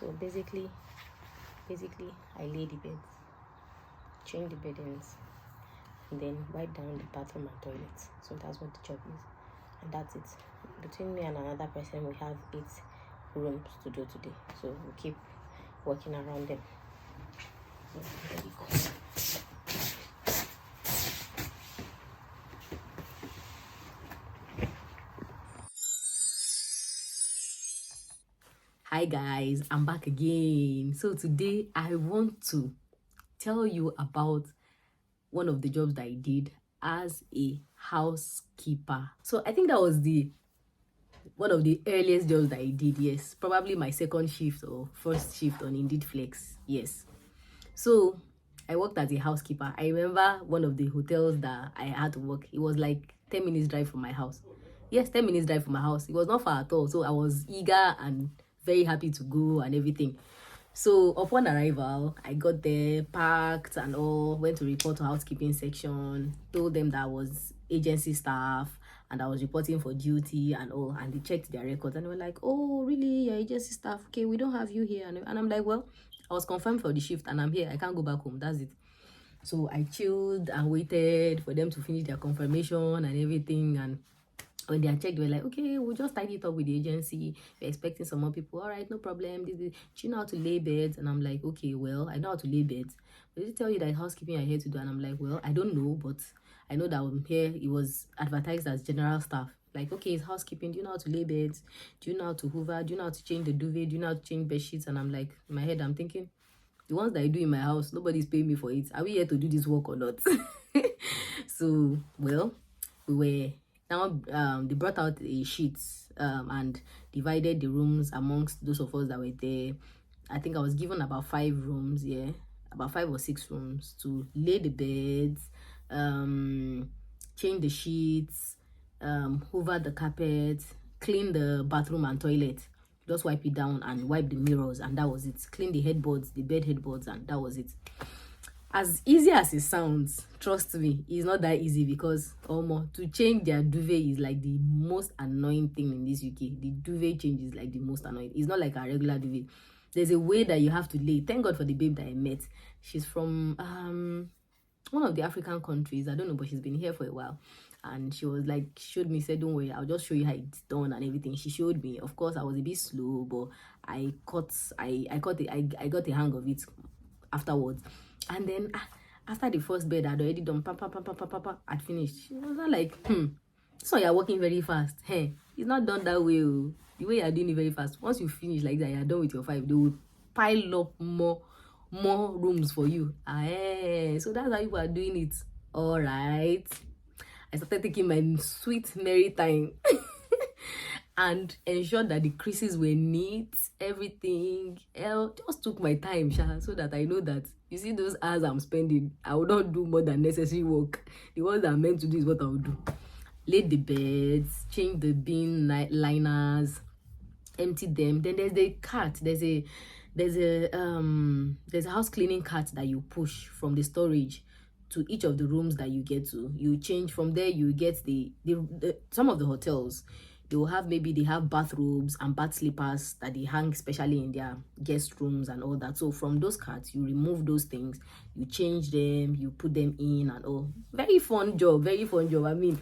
So basically I lay the beds, change the beddings, and then wipe down the bathroom and toilets. So that's what the job is, and that's it. Between me and another person, we have 8 rooms to do today, so we'll keep working around them. So there we go. Hi guys, I'm back again. So today I want to tell you about one of the jobs that I did as a housekeeper. So I think that was one of the earliest jobs that I did. Yes, probably my second shift or first shift on Indeed Flex. Yes. So I worked as a housekeeper. I remember one of the hotels that I had to work. It was like 10 minutes drive from my house. Yes, 10 minutes drive from my house. It was not far at all. So I was eager and very happy to go and everything. So upon arrival, I got there, packed and all, went to report to housekeeping section, told them that I was agency staff and I was reporting for duty and all, and they checked their records and they were like, oh, really? You're agency staff? Okay, we don't have you here. And I'm like, well, I was confirmed for the shift and I'm here. I can't go back home. That's it. So I chilled and waited for them to finish their confirmation and everything. And when they had checked, they were like, okay, we'll just tidy it up with the agency. We're expecting some more people. All right, no problem. Do you know how to lay beds? And I'm like, okay, well, I know how to lay beds. But did they tell you that housekeeping are here to do? And I'm like, well, I don't know, but I know that I'm here. It was advertised as general staff. Like, okay, it's housekeeping. Do you know how to lay beds? Do you know how to hoover? Do you know how to change the duvet? Do you know how to change bed sheets? And I'm like, in my head, I'm thinking, the ones that I do in my house, nobody's paying me for it. Are we here to do this work or not? So, well, we were... Now, they brought out the sheets and divided the rooms amongst those of us that were there. I think I was given about 5 rooms, yeah, about 5 or 6 rooms to lay the beds, change the sheets, hoover the carpet, clean the bathroom and toilet, just wipe it down and wipe the mirrors, and that was it. Clean the headboards, the bed headboards, and that was it. As easy as it sounds, trust me, it's not that easy, because to change their duvet is like the most annoying thing in this UK. The duvet change is like the most annoying. It's not like a regular duvet. There's a way that you have to lay. Thank God for the babe that I met. She's from one of the African countries. I don't know, but she's been here for a while. And she was like, showed me, said, don't worry, I'll just show you how it's done and everything. She showed me. Of course, I was a bit slow, but I got the hang of it afterwards. And then after the first bed I'd already done, I'd finished. She was not like, so you're working very fast. Hey, it's not done that way. The way you're doing it very fast. Once you finish like that, you're done with your 5. They will pile up more rooms for you. So that's how you are doing it. All right. I started taking my sweet merry time and ensured that the creases were neat, everything. Just took my time, so that I know that, you see, those hours I'm spending, I will not do more than necessary work. The ones that I'm meant to do is what I will do. Lay the beds, change the bin liners, empty them. Then there's the cart. There's a house cleaning cart that you push from the storage to each of the rooms that you get to. You change from there. You get the some of the hotels, they will have, maybe they have bathrobes and bath slippers that they hang especially in their guest rooms and all that. So from those carts, you remove those things, you change them, you put them in and all. Very fun job. I mean,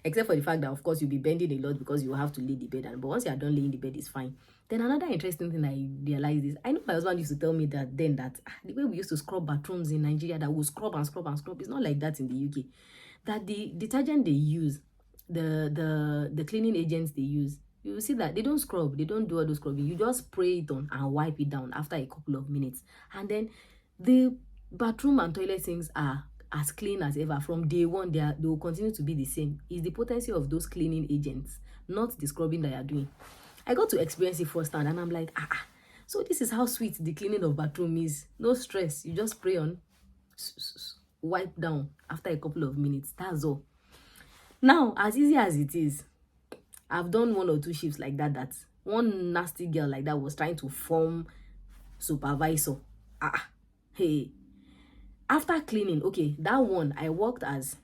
except for the fact that, of course, you'll be bending a lot because you have to lay the bed. But once you are done laying the bed, it's fine. Then another interesting thing I realized is, I know my husband used to tell me that the way we used to scrub bathrooms in Nigeria, that we'll scrub and scrub and scrub, it's not like that in the UK. That the detergent they use, the cleaning agents they use, you will see that they don't scrub, they don't do all those scrubbing. You just spray it on and wipe it down after a couple of minutes, and then the bathroom and toilet sinks are as clean as ever. From day one, they will continue to be the same. It's the potency of those cleaning agents, not the scrubbing that you're doing. I got to experience it firsthand, and I'm like, so this is how sweet the cleaning of bathroom is. No stress. You just spray on, wipe down after a couple of minutes. That's all. Now, as easy as it is, I've done 1 or 2 shifts like that. That one nasty girl like that was trying to form supervisor. Hey. After cleaning, okay, that one I worked as,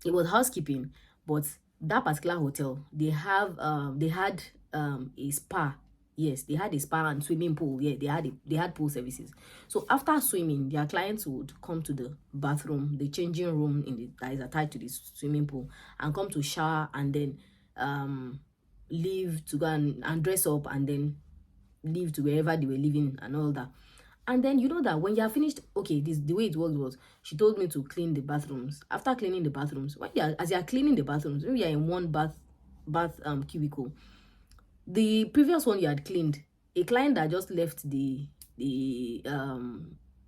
it was housekeeping, but that particular hotel, they had a spa Yes, they had a spa and swimming pool. Yeah, they had pool services. So after swimming, their clients would come to the bathroom, the changing room that is attached to the swimming pool, and come to shower, and then leave to go and dress up, and then leave to wherever they were living and all that. And then you know that when you are finished, okay, this the way it worked was she told me to clean the bathrooms. After cleaning the bathrooms, as you are cleaning the bathrooms, when you are in one bath cubicle, the previous one you had cleaned, a client that just left the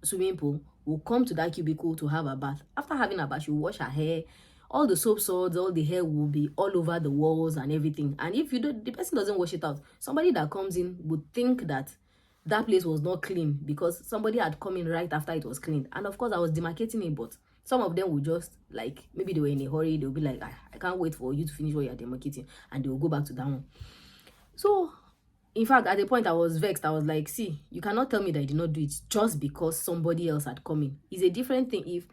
swimming pool will come to that cubicle to have a bath. After having a bath, she will wash her hair. All the soap suds, all the hair will be all over the walls and everything. And if the person doesn't wash it out, somebody that comes in would think that that place was not clean because somebody had come in right after it was cleaned. And of course, I was demarcating it, but some of them would just, like, maybe they were in a hurry. They'll be like, I can't wait for you to finish what you're demarcating. And they will go back to that one. So, in fact, at the point I was vexed. I was like, see, you cannot tell me that I did not do it just because somebody else had come in. It's a different thing if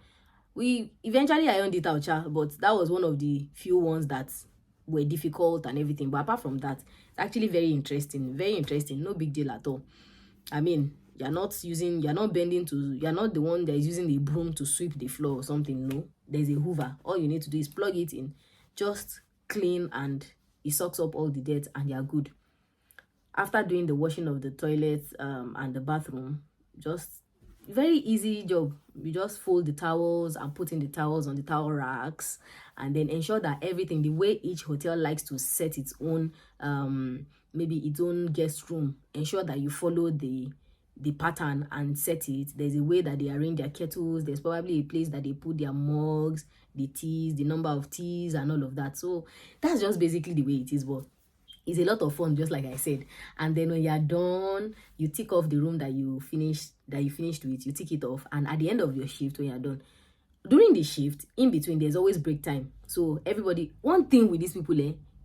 we eventually ironed it out, but that was one of the few ones that were difficult and everything. But apart from that, it's actually very interesting, no big deal at all. I mean, you're not bending to, you're not the one that is using the broom to sweep the floor or something. No, there's a hoover. All you need to do is plug it in, just clean, and it sucks up all the dirt, and you're good. After doing the washing of the toilets and the bathroom, just very easy job. You just fold the towels and put in the towels on the towel racks, and then ensure that everything, the way each hotel likes to set its own maybe its own guest room, ensure that you follow the pattern and set it. There's a way that they arrange their kettles. There's probably a place that they put their mugs, the teas, the number of teas, and all of that. So that's just basically the way it is. But it's a lot of fun, just like I said. And then when you're done, you tick off the room that you finished with. You tick it off, and at the end of your shift, when you're done, during the shift, in between, there's always break time. So everybody, one thing with these people,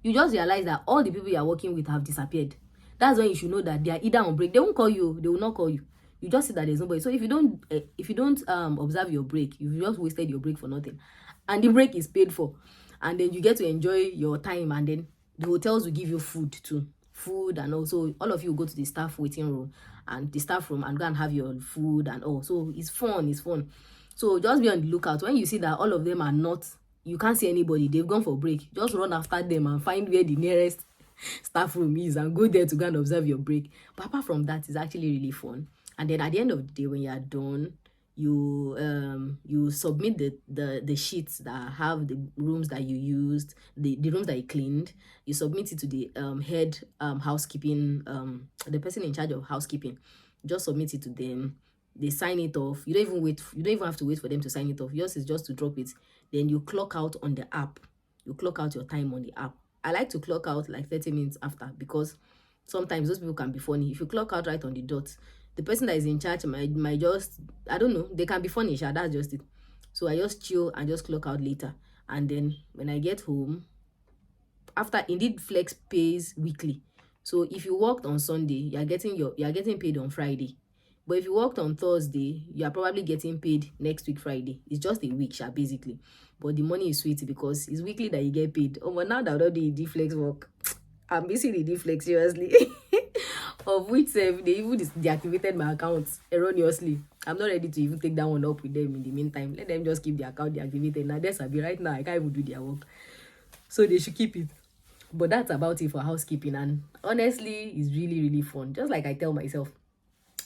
you just realize that all the people you're working with have disappeared. That's when you should know that they are either on break. They won't call you. They will not call you. You just see that there's nobody. So if you don't observe your break, you've just wasted your break for nothing, and the break is paid for, and then you get to enjoy your time, and then the hotels will give you food too. Food, and also all of you will go to the staff waiting room and the staff room and go and have your food and all. So it's fun. So just be on the lookout. When you see that all of them are not, you can't see anybody, they've gone for break, just run after them and find where the nearest staff room is and go there to go and observe your break. But apart from that, it's actually really fun. And then at the end of the day, when you are done, you submit the sheets that have the rooms that you used, the rooms that you cleaned. You submit it to the head housekeeping, the person in charge of housekeeping. Just submit it to them. They sign it off. You don't even have to wait for them to sign it off. Yours is just to drop it. Then you clock out on the app. You clock out your time on the app. I like to clock out like 30 minutes after, because sometimes those people can be funny. If you clock out right on the dot, the person that is in charge might just, I don't know, they can be funny, that's just it. So I just chill and just clock out later. And then when I get home, after, indeed, Flex pays weekly. So if you worked on Sunday, you're getting paid on Friday. But if you worked on Thursday, you are probably getting paid next week Friday. It's just a week, basically. But the money is sweet because it's weekly that you get paid. Oh, but now that I'm not doing the Flex work, I'm missing the Flex, seriously. Of which they even deactivated my account erroneously. I'm not ready to even take that one up with them in the meantime. Let them just keep the account deactivated. Now, there's Sabi right now. I can't even do their work. So they should keep it. But that's about it for housekeeping. And honestly, it's really, really fun. Just like I tell myself,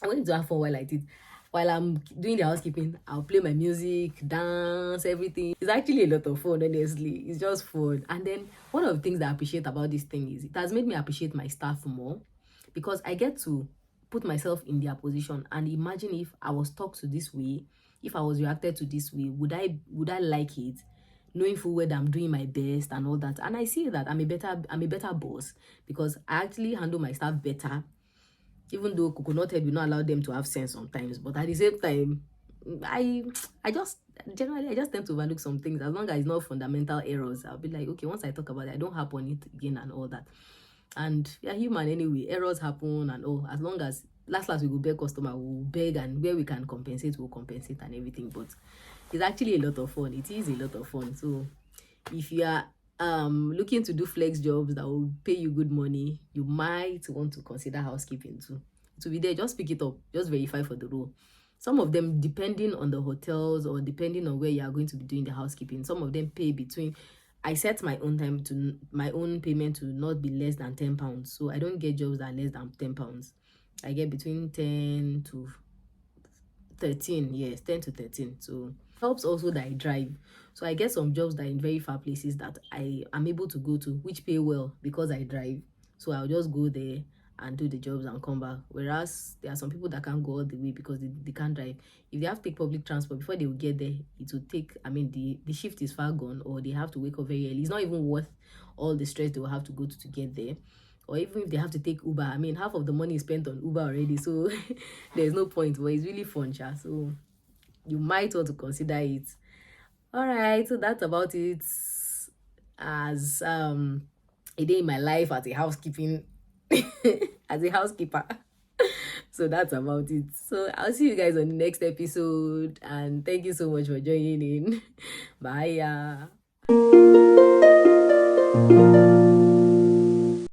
I'm going to have fun while I did. While I'm doing the housekeeping, I'll play my music, dance, everything. It's actually a lot of fun, honestly. It's just fun. And then one of the things that I appreciate about this thing is it has made me appreciate my staff more, because I get to put myself in their position and imagine if I was talked to this way, if I was reacted to this way, would I like it? Knowing full well that I'm doing my best and all that. And I see that I'm a better boss, because I actually handle my staff better. Even though coconut head will not allow them to have sense sometimes, but at the same time, I just tend to overlook some things. As long as it's not fundamental errors, I'll be like, okay, once I talk about it, I don't harp on it again and all that. And we are human anyway, errors happen and all. As long as last we go beg customer, we'll beg, and where we can compensate, we'll compensate and everything. But it's actually a lot of fun. It is a lot of fun. So if you are looking to do flex jobs that will pay you good money, you might want to consider housekeeping too. To be there, just pick it up, just verify for the role. Some of them, depending on the hotels or depending on where you are going to be doing the housekeeping, some of them pay between, I set my own time to my own payment to not be less than £10. So I don't get jobs that are less than £10. I get between 10 to 13, yes, 10 to 13. So helps also that I drive. So I get some jobs that are in very far places that I am able to go to, which pay well because I drive. So I'll just go there and do the jobs and come back. Whereas there are some people that can't go all the way because they can't drive. If they have to take public transport, before they will get there, it will take, I mean, the shift is far gone, or they have to wake up very early. It's not even worth all the stress they will have to go to get there. Or even if they have to take Uber, I mean, half of the money is spent on Uber already, so there's no point. But it's really fun, so you might want to consider it. All right, so that's about it as a day in my life as a housekeeping as a housekeeper. So that's about it. So I'll see you guys on the next episode, and thank you so much for joining in. Bye.